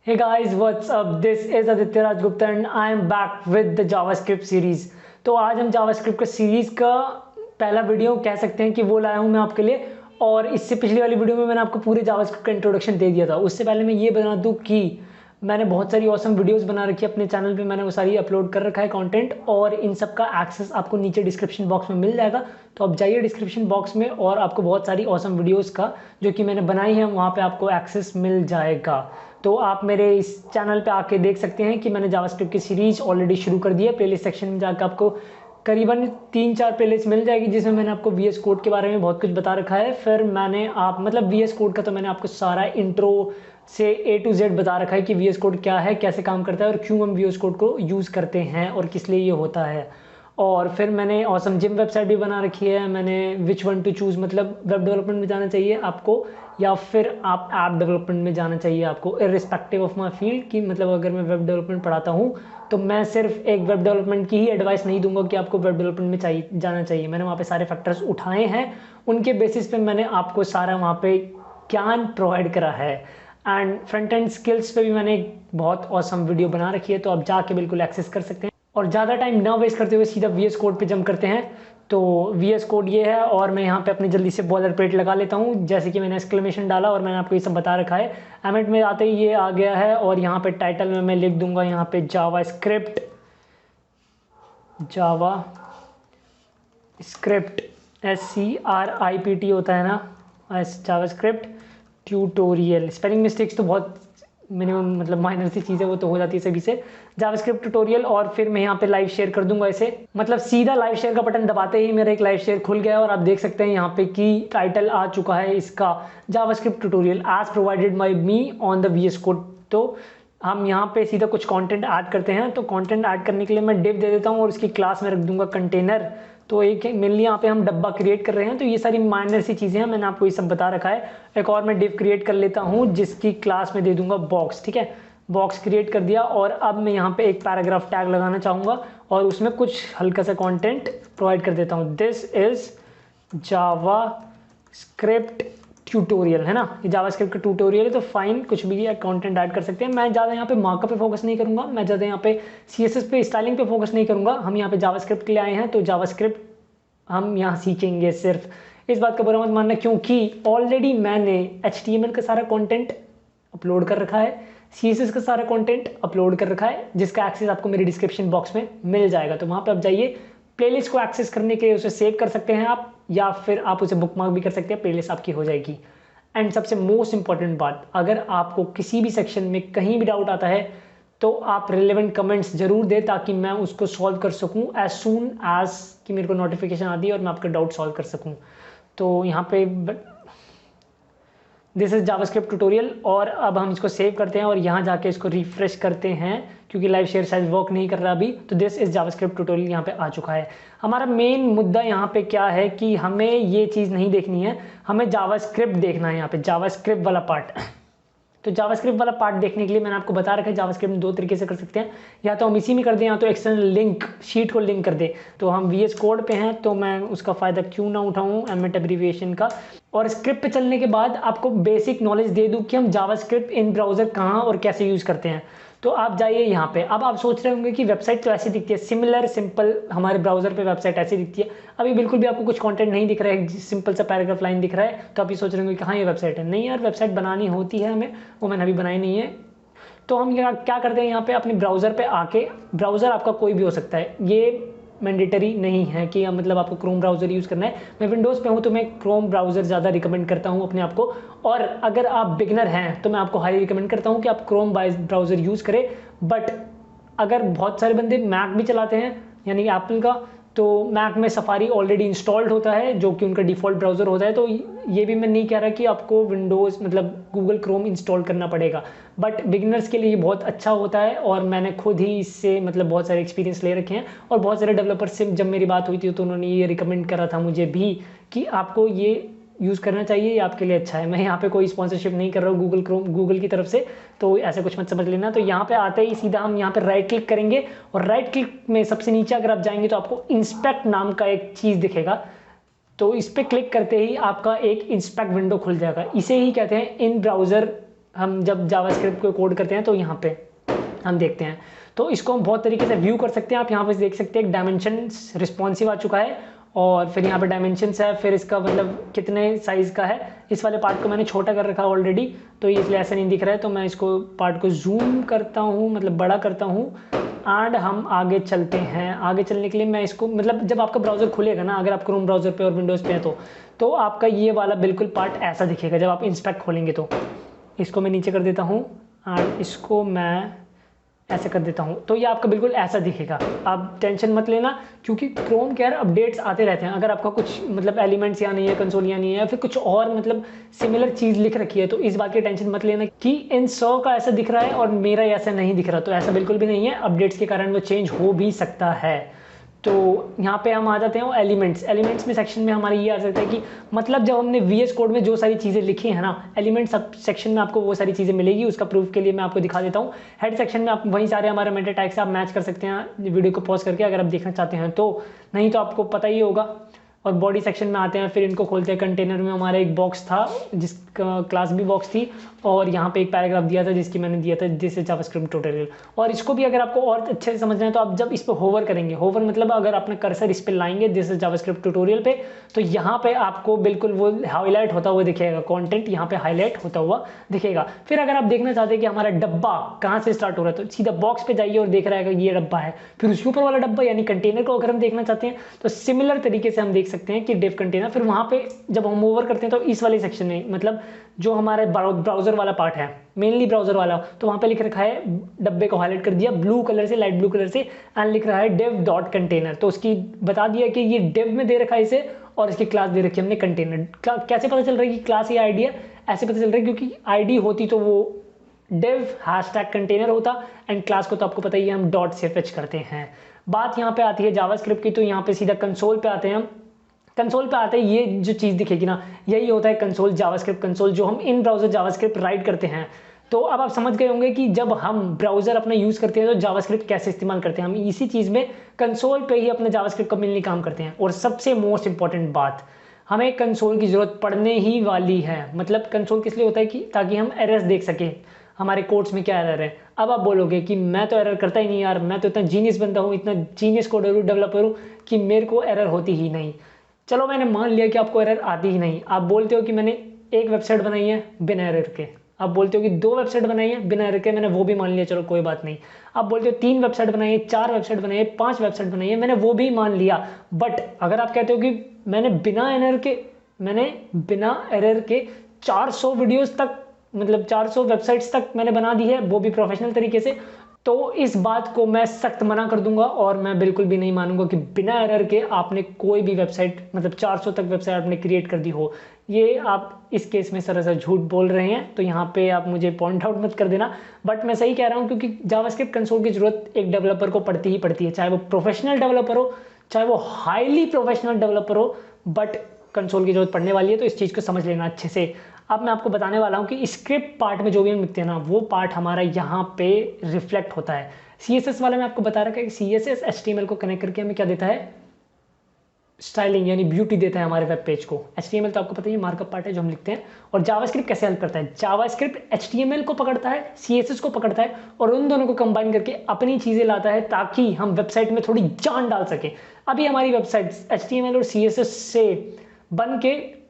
Hey guys, what's up? This is Aditya Raj Gupta and I am back with the JavaScript series। तो आज हम JavaScript का series का पहला video कह सकते हैं कि वो लाया हूँ मैं आपके लिए। और इससे पिछली वाली वीडियो में मैंने आपको पूरे JavaScript का इंट्रोडक्शन दे दिया था। उससे पहले मैं ये बता दूँ कि मैंने बहुत सारी ऑसम वीडियोस बना रखी है अपने चैनल पे, मैंने वो सारी अपलोड कर रखा है कंटेंट, और इन सब का एक्सेस आपको नीचे डिस्क्रिप्शन बॉक्स में मिल जाएगा। तो आप जाइए डिस्क्रिप्शन बॉक्स में और आपको बहुत सारी ऑसम वीडियोस का जो कि मैंने बनाई है वहाँ पे आपको एक्सेस मिल जाएगा। तो आप मेरे इस चैनल पे आके देख सकते हैं कि मैंने जावास्क्रिप्ट की सीरीज़ ऑलरेडी शुरू कर दी है। प्लेलिस्ट सेक्शन में जाकर आपको करीबन 3-4 प्लेलिस्ट मिल जाएगी जिसमें मैंने आपको वीएस कोड के बारे में बहुत कुछ बता रखा है। फिर मैंने वीएस कोड का तो मैंने आपको सारा इंट्रो से A to Z बता रखा है कि वीएस कोड क्या है, कैसे काम करता है और क्यों हम वीएस कोड को यूज़ करते हैं और किस लिए ये होता है। और फिर मैंने ऑसम जिम वेबसाइट भी बना रखी है। मैंने विच वन टू चूज़, मतलब वेब डेवलपमेंट में जाना चाहिए आपको या फिर आप ऐप डेवलपमेंट में जाना चाहिए आपको, इर्रिस्पेक्टिव ऑफ माई फील्ड। कि मतलब अगर मैं वेब डेवलपमेंट पढ़ाता हूँ तो मैं सिर्फ एक वेब डेवलपमेंट की ही एडवाइस नहीं दूंगा कि आपको वेब डेवलपमेंट में जाना चाहिए। मैंने वहाँ पे सारे फैक्टर्स उठाए हैं, उनके बेसिस पे मैंने आपको सारा वहाँ पे ज्ञान प्रोवाइड करा है। एंड फ्रंट एंड स्किल्स पे भी मैंने एक बहुत ऑसम वीडियो बना रखी है, तो आप जाके बिल्कुल एक्सेस कर सकते हैं। और ज़्यादा टाइम ना वेस्ट करते हुए सीधा वीएस कोड पे जंप करते हैं। तो वीएस कोड ये है, और मैं यहाँ पे अपनी जल्दी से बॉलर प्लेट लगा लेता हूँ। जैसे कि मैंने एक्सक्लेमेशन डाला और मैंने आपको ये सब बता रखा है। एमिट में आते ही ये आ गया है, और यहाँ पे टाइटल में मैं लिख दूंगा यहाँ पे जावा स्क्रिप्ट SCRIPT होता है ना, जावास्क्रिप्ट ट्यूटोरियल। स्पेलिंग मिस्टेक्स तो बहुत मिनिमम, मतलब माइनर सी चीज़ है, वो तो हो जाती है सभी से। जावास्क्रिप्ट ट्यूटोरियल, और फिर मैं यहाँ पे लाइव शेयर कर दूंगा इसे। मतलब सीधा लाइव शेयर का बटन दबाते ही मेरा एक लाइव शेयर खुल गया है, और आप देख सकते हैं यहाँ पे कि टाइटल आ चुका है इसका, JavaScript tutorial as provided by me on the VS code. तो हम यहाँ पे सीधा कुछ कंटेंट ऐड करते हैं। तो कंटेंट ऐड करने के लिए मैं डिव दे देता हूँ और उसकी क्लास में रख दूंगा कंटेनर। तो एक मेनली यहाँ पे हम डब्बा क्रिएट कर रहे हैं। तो ये सारी माइनर सी चीज़ें हैं, मैंने आपको ये सब बता रखा है। एक और मैं डिव क्रिएट कर लेता हूँ जिसकी क्लास में दे दूंगा बॉक्स। ठीक है, बॉक्स क्रिएट कर दिया, और अब मैं यहाँ पे एक पैराग्राफ टैग लगाना चाहूँगा और उसमें कुछ हल्का सा कंटेंट प्रोवाइड कर देता हूँ। This is Java script tutorial, है ना, ये जावास्क्रिप्ट का ट्यूटोरियल है। तो फाइन, कुछ भी कंटेंट ऐड कर सकते हैं। मैं ज़्यादा यहाँ पे मार्कअप पे फोकस नहीं करूँगा, मैं ज़्यादा यहाँ पे CSS पे, स्टाइलिंग पे फोकस नहीं करूँगा। हम यहाँ पे जावास्क्रिप्ट के लिए आए हैं, तो जावास्क्रिप्ट हम यहाँ सीखेंगे सिर्फ। इस बात का बुरा मत मानना, क्योंकि ऑलरेडी मैंने HTML का सारा कंटेंट अपलोड कर रखा है, CSS का सारा कंटेंट अपलोड कर रखा है, जिसका एक्सेस आपको मेरे डिस्क्रिप्शन बॉक्स में मिल जाएगा। तो वहाँ पे आप जाइए, प्लेलिस्ट को एक्सेस करने के लिए उसे सेव कर सकते हैं आप, या फिर आप उसे बुकमार्क भी कर सकते हैं, प्लेलिस्ट आपकी हो जाएगी। एंड सबसे मोस्ट इंपॉर्टेंट बात, अगर आपको किसी भी सेक्शन में कहीं भी डाउट आता है तो आप रिलेवेंट कमेंट्स जरूर दें, ताकि मैं उसको सॉल्व कर सकूं एज सून एज कि मेरे को नोटिफिकेशन आती है और मैं आपका डाउट सॉल्व कर सकूं। तो यहाँ पे दिस इज जावास्क्रिप्ट ट्यूटोरियल, और अब हम इसको सेव करते हैं और यहाँ जाके इसको रिफ्रेश करते हैं, क्योंकि लाइव शेयर शायद वर्क नहीं कर रहा अभी। तो दिस इज जावास्क्रिप्ट ट्यूटोरियल यहाँ पे आ चुका है। हमारा मेन मुद्दा यहाँ पे क्या है कि हमें ये चीज़ नहीं देखनी है, हमें जावास्क्रिप्ट देखना है, यहाँ पे जावास्क्रिप्ट वाला पार्ट। तो जावास्क्रिप्ट वाला पार्ट देखने के लिए मैंने आपको बता रखा है, जावास्क्रिप्ट में 2 तरीके से कर सकते हैं, या तो हम इसी में कर दें, या तो एक्सटर्नल लिंक शीट को लिंक कर दें। तो हम VS कोड पे हैं, तो मैं उसका फ़ायदा क्यों ना उठाऊं, एमिट एब्रीविएशन का। और स्क्रिप्ट पे चलने के बाद आपको बेसिक नॉलेज दे दूं कि हम जावास्क्रिप्ट इन ब्राउज़र कहाँ और कैसे यूज़ करते हैं। तो आप जाइए यहाँ पे। अब आप सोच रहे होंगे कि वेबसाइट तो ऐसी दिखती है, सिमिलर सिंपल, हमारे ब्राउज़र पे वेबसाइट ऐसी दिखती है। अभी बिल्कुल भी आपको कुछ कंटेंट नहीं दिख रहा है, सिंपल सा पैराग्राफ लाइन दिख रहा है, तो आप ये सोच रहे होंगे कि हाँ ये वेबसाइट है। नहीं यार, वेबसाइट बनानी होती है हमें, वो मैंने अभी बनाई नहीं है। तो हम क्या करते हैं, यहाँ पे अपने ब्राउज़र पे आके, ब्राउज़र आपका कोई भी हो सकता है, ये मैंडेटरी नहीं है कि मतलब आपको क्रोम ब्राउज़र यूज़ करना है। मैं विंडोज़ पे हूँ तो मैं क्रोम ब्राउज़र ज़्यादा रिकमेंड करता हूँ अपने आप को, और अगर आप बिगनर हैं तो मैं आपको हाईली रिकमेंड करता हूँ कि आप क्रोम ब्राउज़र यूज़ करें। बट अगर बहुत सारे बंदे मैक भी चलाते हैं, यानी एप्पल का, तो मैक में सफारी ऑलरेडी इंस्टॉल्ड होता है जो कि उनका डिफ़ॉल्ट ब्राउज़र होता है। तो ये भी मैं नहीं कह रहा कि आपको विंडोज़ मतलब गूगल क्रोम इंस्टॉल करना पड़ेगा, बट बिगिनर्स के लिए ये बहुत अच्छा होता है। और मैंने खुद ही इससे मतलब बहुत सारे एक्सपीरियंस ले रखे हैं, और बहुत सारे डेवलपर्स से जब मेरी बात हुई थी तो उन्होंने ये रिकमेंड करा था मुझे भी कि आपको ये यूज़ करना चाहिए, ये आपके लिए अच्छा है। मैं यहाँ पे कोई स्पॉन्सरशिप नहीं कर रहा हूँ गूगल की तरफ से, तो ऐसे कुछ मत समझ लेना। तो यहाँ पे आते ही सीधा हम यहाँ पे राइट क्लिक करेंगे, और राइट क्लिक में सबसे नीचे अगर आप जाएंगे तो आपको इंस्पेक्ट नाम का एक चीज़ दिखेगा। तो इस पर क्लिक करते ही आपका एक इंस्पेक्ट विंडो खुल जाएगा। इसे ही कहते हैं इन ब्राउज़र हम जब जावास्क्रिप्ट को कोड करते हैं तो यहाँ पे हम देखते हैं। तो इसको हम बहुत तरीके से व्यू कर सकते हैं। आप यहाँ पे देख सकते हैं डायमेंशंस रिस्पॉन्सिव आ चुका है और फिर यहाँ पे डायमेंशंस है, फिर इसका मतलब कितने साइज़ का है। इस वाले पार्ट को मैंने छोटा कर रखा ऑलरेडी, तो ये इसलिए ऐसा नहीं दिख रहा है। तो मैं इसको पार्ट को जूम करता हूँ, मतलब बड़ा करता हूँ एंड हम आगे चलते हैं। आगे चलने के लिए मैं इसको मतलब जब आपका ब्राउज़र खुलेगा ना, अगर आप क्रोम ब्राउज़र पे और विंडोज़ पे हैं तो आपका ये वाला बिल्कुल पार्ट ऐसा दिखेगा जब आप इंस्पेक्ट खोलेंगे। तो इसको मैं नीचे कर देता हूँ एंड इसको मैं ऐसे कर देता हूँ, तो ये आपका बिल्कुल ऐसा दिखेगा। आप टेंशन मत लेना, क्योंकि क्रोम के यार अपडेट्स आते रहते हैं। अगर आपका कुछ मतलब एलिमेंट्स या नहीं है, कंसोल या नहीं है, या फिर कुछ और मतलब सिमिलर चीज़ लिख रखी है, तो इस बात की टेंशन मत लेना कि इन 100 का ऐसा दिख रहा है और मेरा ऐसा नहीं दिख रहा। तो ऐसा बिल्कुल भी नहीं है, अपडेट्स के कारण वो चेंज हो भी सकता है। तो यहाँ पे हम आ जाते हैं एलिमेंट्स में सेक्शन में हमारा ये आ सकता है कि मतलब जब हमने VS कोड में जो सारी चीज़ें लिखी हैं ना, एलिमेंट्स सब सेक्शन में आपको वो सारी चीज़ें मिलेगी। उसका प्रूफ के लिए मैं आपको दिखा देता हूँ। हेड सेक्शन में आप वहीं सारे हमारे मेटा टैग से आप मैच कर सकते हैं वीडियो को पॉज करके, अगर आप देखना चाहते हैं तो, नहीं तो आपको पता ही होगा। और बॉडी सेक्शन में आते हैं, फिर इनको खोलते हैं। कंटेनर में हमारा एक बॉक्स था जिसका क्लास भी बॉक्स थी, और यहाँ पे एक पैराग्राफ दिया था जिसकी मैंने दिया था दिस इज जावास्क्रिप्ट ट्यूटोरियल। और इसको भी अगर आपको और अच्छे से समझना है तो आप जब इस पर होवर करेंगे, होवर मतलब अगर अपना कर्सर इस पर लाएंगे दिस इज जावास्क्रिप्ट ट्यूटोरियल पे, तो यहाँ पे आपको बिल्कुल वो हाईलाइट होता हुआ दिखेगा, कॉन्टेंट यहाँ पे हाईलाइट होता हुआ दिखेगा। फिर अगर आप देखना चाहते हैं कि हमारा डब्बा कहाँ से स्टार्ट हो रहा है, तो सीधा बॉक्स पे जाइए और देख रहा है कि ये डब्बा है। फिर उसके ऊपर वाला डब्बा यानी कंटेनर को अगर हम देखना चाहते हैं तो सिमिलर तरीके से हम देख सकते हैं कि डिव कंटेनर। फिर वहाँ पे जब हम ओवर करते हैं तो इस वाले सेक्शन में मतलब जो हमारे ब्राउजर वाला पार्ट है, मेनली ब्राउजर वाला, तो वहाँ पे लिख रखा है, डब्बे को हाईलाइट कर दिया ब्लू कलर से, लाइट ब्लू कलर से, एंड लिख रहा है डिव डॉट कंटेनर। तो उसकी बता दिया कि ये डिव में दे रखा है इसे, और इसकी क्लास दे रखी है हमने कंटेनर। कैसे पता चल रहा है कि क्लास या आईडी है? ऐसे पता चल रहा है क्योंकि आईडी होती तो वो डिव हैशटैग कंटेनर होता, एंड क्लास को तो आपको पता ही है हम डॉट से फेच करते हैं। बात यहाँ पे आती है जावास्क्रिप्ट की, तो यहाँ पे सीधा कंसोल पे आते हैं हम। कंसोल पे आते हैं, ये जो चीज़ दिखेगी ना, यही होता है कंसोल, जावास्क्रिप्ट कंसोल, जो हम इन ब्राउजर जावास्क्रिप्ट राइट करते हैं। तो अब आप समझ गए होंगे कि जब हम ब्राउजर अपना यूज़ करते हैं तो जावास्क्रिप्ट कैसे इस्तेमाल करते हैं। हम इसी चीज़ में कंसोल पे ही अपने जावास्क्रिप्ट का मेनली काम करते हैं। और सबसे मोस्ट इंपॉर्टेंट बात, हमें कंसोल की ज़रूरत पड़ने ही वाली है। मतलब कंसोल किस लिए होता है कि ताकि हम एरर्स देख सकें, हमारे कोड्स में क्या एरर है। अब आप बोलोगे कि मैं तो एरर करता ही नहीं यार, मैं तो इतना जीनियस बंदा हूँ, इतना जीनियस कोडर हूँ, डेवलपर हूँ कि मेरे को एरर होती ही नहीं। चलो मैंने मान लिया कि आपको एरर आती ही नहीं। आप बोलते हो कि मैंने एक वेबसाइट बनाई है बिना एरर के, आप बोलते हो कि 2 वेबसाइट बनाई है बिना एरर के, मैंने वो भी मान लिया, चलो कोई बात नहीं। आप बोलते हो 3 वेबसाइट बनाई है, 4 वेबसाइट बनाई है, 5 वेबसाइट बनाई है, मैंने वो भी मान लिया। बट अगर आप कहते हो कि मैंने बिना एरर के 400 वीडियोस तक, मतलब 400 वेबसाइट्स तक मैंने बना दी है, वो भी प्रोफेशनल तरीके से, तो इस बात को मैं सख्त मना कर दूंगा। और मैं बिल्कुल भी नहीं मानूंगा कि बिना एरर के आपने कोई भी वेबसाइट, मतलब 400 तक वेबसाइट आपने क्रिएट कर दी हो। ये आप इस केस में सरासर झूठ बोल रहे हैं, तो यहाँ पे आप मुझे पॉइंट आउट मत कर देना। बट मैं सही कह रहा हूँ, क्योंकि जावास्क्रिप्ट कंसोल की जरूरत एक डेवलपर को पड़ती ही पड़ती है, चाहे वो प्रोफेशनल डेवलपर हो, चाहे वो हाईली प्रोफेशनल डेवलपर हो, बट कंसोल की जरूरत पड़ने वाली है। तो इस चीज़ को समझ लेना अच्छे से। अब मैं आपको बताने वाला हूँ कि स्क्रिप्ट पार्ट में जो भी हम लिखते हैं ना, वो पार्ट हमारा यहाँ पे रिफ्लेक्ट होता है। CSS वाला मैं आपको बता रहा था कि CSS HTML को कनेक्ट करके हमें क्या देता है, स्टाइलिंग यानी ब्यूटी देता है हमारे वेब पेज को। HTML तो आपको पता ही है मार्कअप पार्ट है जो हम लिखते हैं। और जावास्क्रिप्ट कैसे हेल्प करता है, जावास्क्रिप्ट HTML को पकड़ता है, CSS को पकड़ता है, और उन दोनों को कंबाइन करके अपनी चीज़ें लाता है ताकि हम वेबसाइट में थोड़ी जान डाल सके। अभी हमारी वेबसाइट HTML और CSS से बन के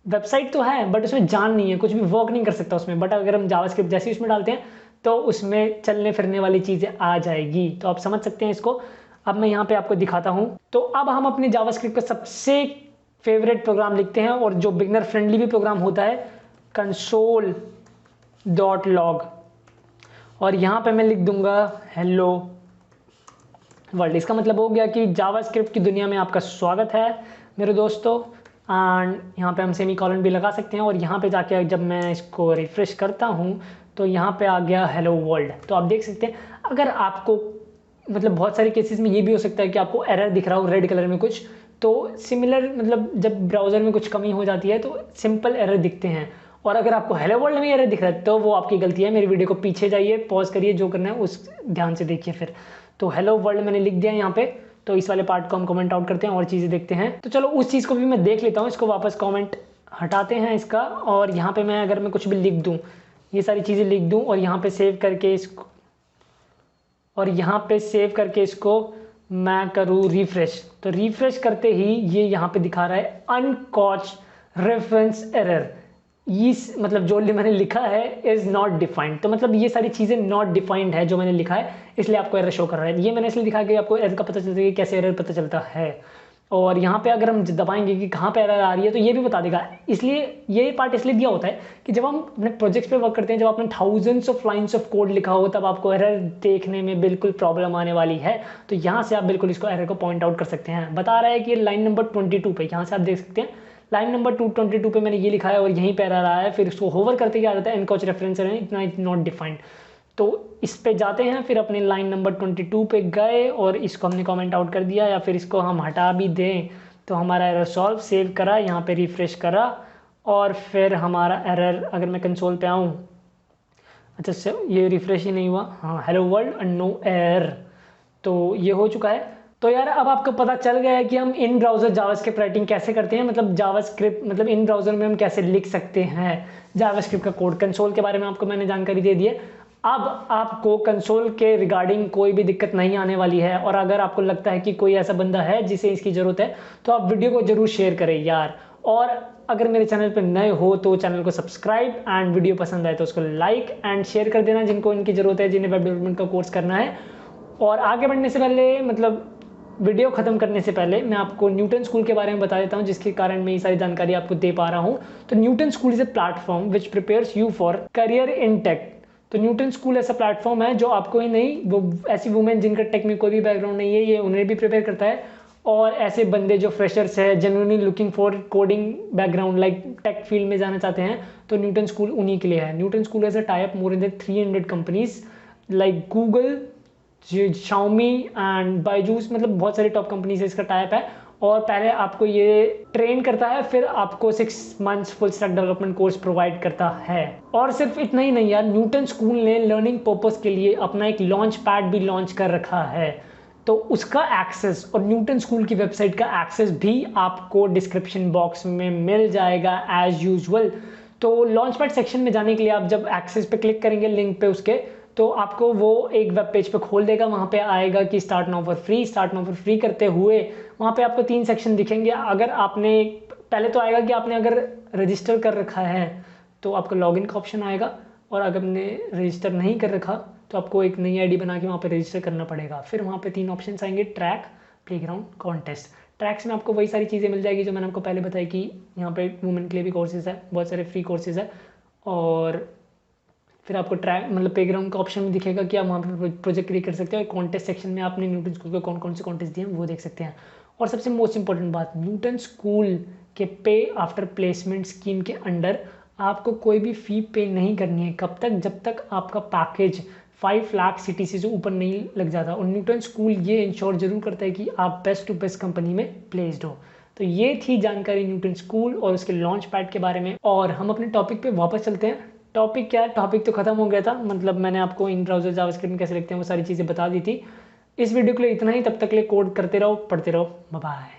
वेबसाइट तो है, बट उसमें जान नहीं है, कुछ भी वर्क नहीं कर सकता उसमें। बट अगर हम जावास्क्रिप्ट जैसे उसमें डालते हैं तो उसमें चलने फिरने वाली चीज़ें आ जाएगी। तो आप समझ सकते हैं इसको। अब मैं यहाँ पे आपको दिखाता हूँ। तो अब हम अपने जावास्क्रिप्ट का सबसे फेवरेट प्रोग्राम लिखते हैं, और जो बिगनर फ्रेंडली भी प्रोग्राम होता है, console.log, और यहाँ पे मैं लिख दूंगा हेलो वर्ल्ड। इसका मतलब हो गया कि जावास्क्रिप्ट की दुनिया में आपका स्वागत है मेरे दोस्तों। एंड यहाँ पे हम सेमीकोलन भी लगा सकते हैं। और यहाँ पे जाके जब मैं इसको रिफ्रेश करता हूँ तो यहाँ पे आ गया हेलो वर्ल्ड। तो आप देख सकते हैं, अगर आपको मतलब बहुत सारे केसेस में ये भी हो सकता है कि आपको एरर दिख रहा हो रेड कलर में कुछ, तो सिमिलर मतलब जब ब्राउज़र में कुछ कमी हो जाती है तो सिंपल एरर दिखते हैं। और अगर आपको हेलो वर्ल्ड में एरर दिख रहा है तो वो आपकी गलती है। मेरी वीडियो को पीछे जाइए, पॉज करिए, जो करना है उस ध्यान से देखिए फिर। तो हेलो वर्ल्ड मैंने लिख दिया यहाँ पे। तो इस वाले पार्ट को हम कमेंट आउट करते हैं और चीज़ें देखते हैं। तो चलो उस चीज़ को भी मैं देख लेता हूँ। इसको वापस कमेंट हटाते हैं इसका, और यहाँ पे मैं अगर मैं कुछ भी लिख दूँ ये सारी चीज़ें लिख दूँ और यहाँ पे सेव करके इसको, और यहाँ पे सेव करके इसको मैं करूँ रिफ्रेश। तो रिफ्रेश करते ही ये यहाँ पे दिखा रहा है अनकॉच रेफरेंस एरर। इस मतलब जो मैंने लिखा है इज़ नॉट डिफाइंड, तो मतलब ये सारी चीज़ें नॉट डिफाइंड है जो मैंने लिखा है, इसलिए आपको एरर शो कर रहा है। ये मैंने इसलिए लिखा कि आपको एरर का पता चलता है कि कैसे एरर पता चलता है। और यहाँ पे अगर हम दबाएंगे कि कहाँ पे एरर आ रही है तो ये भी बता देगा। इसलिए ये पार्ट इसलिए दिया होता है कि जब हम अपने प्रोजेक्ट्स पे वर्क करते हैं, जब आपने thousands of lines of code लिखा हो, तब आपको एरर देखने में बिल्कुल प्रॉब्लम आने वाली है। तो यहाँ से आप बिल्कुल इसको एरर को पॉइंट आउट कर सकते हैं। बता रहा है कि लाइन नंबर 22 पे, यहाँ से आप देख सकते हैं लाइन नंबर 222 पे मैंने ये लिखा है और यहीं पे एरर आया है। फिर इसको होवर करते क्या जाता है, एनकॉच रेफरेंस है इतना इज नॉट डिफाइंड। तो इस पे जाते हैं, फिर अपने लाइन नंबर 22 पे गए और इसको हमने कमेंट आउट कर दिया, या फिर इसको हम हटा भी दें तो हमारा एरर सॉल्व, सेव करा, यहाँ पे रिफ्रेश करा और फिर हमारा एरर, अगर मैं कंसोल पे आऊँ, अच्छा ये रिफ्रेश ही नहीं हुआ, हाँ hello world and no error, तो ये हो चुका है। तो यार अब आपको पता चल गया है कि हम इन ब्राउज़र जावास्क्रिप्ट राइटिंग कैसे करते हैं, मतलब जावास्क्रिप्ट मतलब इन ब्राउज़र में हम कैसे लिख सकते हैं जावास्क्रिप्ट का कोड। कंसोल के बारे में आपको मैंने जानकारी दे दी है। अब आपको कंसोल के रिगार्डिंग कोई भी दिक्कत नहीं आने वाली है, और अगर आपको लगता है कि कोई ऐसा बंदा है जिसे इसकी ज़रूरत है तो आप वीडियो को ज़रूर शेयर करें यार। और अगर मेरे चैनल पर नए हो तो चैनल को सब्सक्राइब, एंड वीडियो पसंद आए तो उसको लाइक एंड शेयर कर देना जिनको इनकी ज़रूरत है, जिन्हें वेब डेवलपमेंट का कोर्स करना है। और आगे बढ़ने से पहले, मतलब वीडियो ख़त्म करने से पहले, मैं आपको न्यूटन स्कूल के बारे में बता देता हूँ, जिसके कारण मैं ये सारी जानकारी आपको दे पा रहा हूँ। तो Newton School is a platform which prepares you for career in tech. तो न्यूटन स्कूल ऐसा प्लेटफॉर्म है जो आपको ही नहीं, वो ऐसी वुमेन जिनका टेक में कोई भी बैकग्राउंड नहीं है, ये उन्हें भी प्रिपेयर करता है। और ऐसे बंदे जो फ्रेशर्स है, genuinely looking for coding background, like tech field में जाना चाहते हैं, तो न्यूटन स्कूल उन्हीं के लिए है। Newton School has a tie up more than 300 companies like Google, Xiaomi and Byju's, मतलब बहुत सारी टॉप कंपनी से इसका टाइप है। और पहले आपको ये ट्रेन करता है, फिर आपको 6 months full stack development course provide करता है। और सिर्फ इतना ही नहीं यार, न्यूटन स्कूल ने लर्निंग पर्पस के लिए अपना एक लॉन्च पैड भी लॉन्च कर रखा है, तो उसका एक्सेस और न्यूटन स्कूल की वेबसाइट का एक्सेस भी आपको डिस्क्रिप्शन बॉक्स में मिल जाएगा एज यूजुअल। तो लॉन्च पैड सेक्शन में जाने के लिए आप जब एक्सेस पे क्लिक करेंगे लिंक पे उसके, तो आपको वो एक वेब पेज पे खोल देगा। वहाँ पे आएगा कि start now for free. Start now for free करते हुए वहाँ पे आपको 3 सेक्शन दिखेंगे। अगर आपने पहले तो आएगा कि आपने अगर रजिस्टर कर रखा है तो आपको लॉगिन का ऑप्शन आएगा, और अगर आपने रजिस्टर नहीं कर रखा तो आपको एक नई आईडी बना के वहाँ पे रजिस्टर करना पड़ेगा। फिर वहाँ पे 3 ऑप्शन आएंगे, ट्रैक, प्लेग्राउंड, कॉन्टेस्ट। ट्रैक्स में आपको वही सारी चीज़ें मिल जाएगी जो मैंने आपको पहले बताई कि यहाँ पे वुमेन के लिए भी कोर्सेज है, बहुत सारे फ्री कोर्सेज है। और फिर आपको ट्रैक मतलब प्लेग्राउंड का ऑप्शन भी दिखेगा कि आप वहाँ पे प्रोजेक्ट क्रिएट कर सकते हो। कॉन्टेस्ट सेक्शन में आपने न्यूटन स्कूल के कौन कौन से कॉन्टेस्ट दिए हैं वो देख सकते हैं। और सबसे मोस्ट इंपॉर्टेंट बात, न्यूटन स्कूल के पे आफ्टर प्लेसमेंट स्कीम के अंडर आपको कोई भी फ़ी पे नहीं करनी है, कब तक, जब तक आपका पैकेज 5 लाख CTC से ऊपर नहीं लग जाता। और न्यूटन स्कूल ये इंश्योर जरूर करता है कि आप बेस्ट टू बेस्ट कंपनी में प्लेस्ड हो। तो ये थी जानकारी न्यूटन स्कूल और उसके लॉन्च पैड के बारे में। और हम अपने टॉपिक पे वापस चलते हैं। टॉपिक क्या है, टॉपिक तो खत्म हो गया था, मतलब मैंने आपको इन ब्राउजर जावास्क्रिप्ट में कैसे लिखते हैं वो सारी चीज़ें बता दी थी। इस वीडियो के लिए इतना ही, तब तक के लिए कोड करते रहो, पढ़ते रहो, बाय बाय।